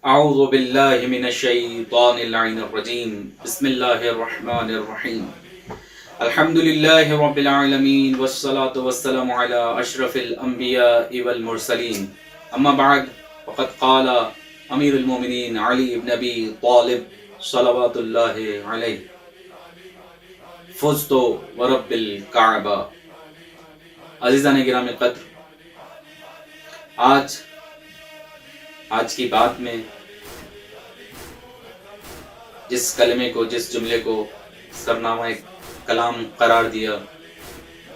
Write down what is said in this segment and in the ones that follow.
اعوذ باللہ من الشیطان اللعین الرجیم بسم اللہ الرحمن الرحیم الحمد للہ رب العالمین والصلاة والسلام علی اشرف الانبیاء والمرسلین اما بعد فقد قال امیر المومنین علی بن ابی طالب صلوات اللہ علیہ فزت ورب الکعبہ۔ عزیزان گرامی قدر، آج کی بات میں جس کلمے کو، جس جملے کو سرنامہ کلام قرار دیا،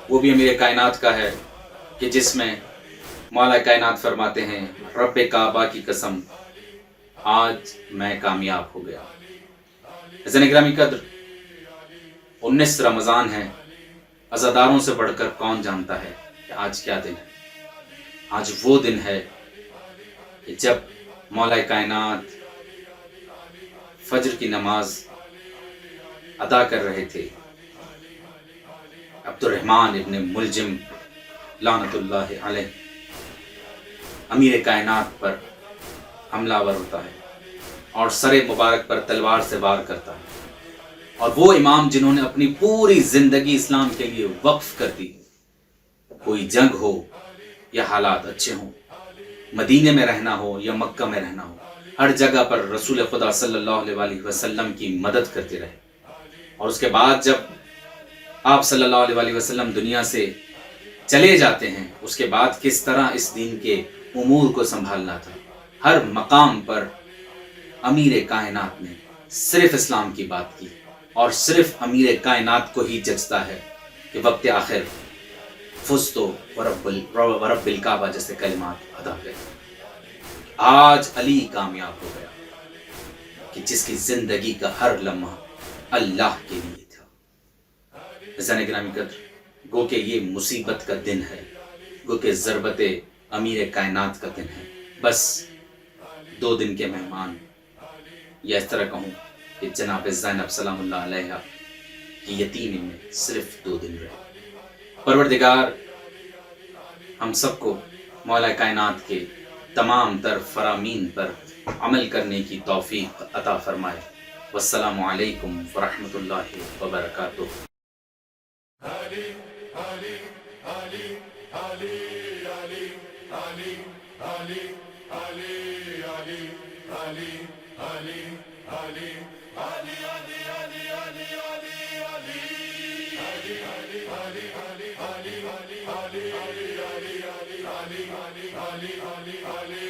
وہ بھی امیر کائنات کا ہے کہ جس میں مولا کائنات فرماتے ہیں رب کعبہ کی قسم آج میں کامیاب ہو گیا۔ عزیزان گرامی قدر، 19 رمضان ہے۔ عزاداروں سے بڑھ کر کون جانتا ہے کہ آج کیا دن ہے؟ آج وہ دن ہے کہ جب مولا کائنات فجر کی نماز ادا کر رہے تھے، عبد الرحمن ابن ملجم لعنت اللہ علیہ امیر کائنات پر حملہ آور ہوتا ہے اور سر مبارک پر تلوار سے وار کرتا ہے، اور وہ امام جنہوں نے اپنی پوری زندگی اسلام کے لیے وقف کر دی، کوئی جنگ ہو یا حالات اچھے ہوں، مدینے میں رہنا ہو یا مکہ میں رہنا ہو، ہر جگہ پر رسول خدا صلی اللہ علیہ وسلم کی مدد کرتے رہے۔ اور اس کے بعد جب آپ صلی اللہ علیہ وسلم دنیا سے چلے جاتے ہیں، اس کے بعد کس طرح اس دین کے امور کو سنبھالنا تھا، ہر مقام پر امیر کائنات نے صرف اسلام کی بات کی، اور صرف امیر کائنات کو ہی جچتا ہے کہ وقت آخر فزت ورب الکعبہ جیسے کلمات ادا کریں۔ آج علی کامیاب ہو گیا کہ جس کی زندگی کا ہر لمحہ اللہ کے لیے تھا۔ عزیزان گرامی قدر، گو کہ یہ مصیبت کا دن ہے، گو کہ ضربت امیر کائنات کا دن ہے۔ بس 2 دن کے مہمان، یا اس طرح کہوں کہ جناب زینب سلام اللہ علیہ کی یتیمی میں صرف 2 دن رہے۔ پروردگار ہم سب کو مولا کائنات کے تمام تر فرامین پر عمل کرنے کی توفیق عطا فرمائے۔ والسلام علیکم ورحمۃ اللہ وبرکاتہ۔ Ali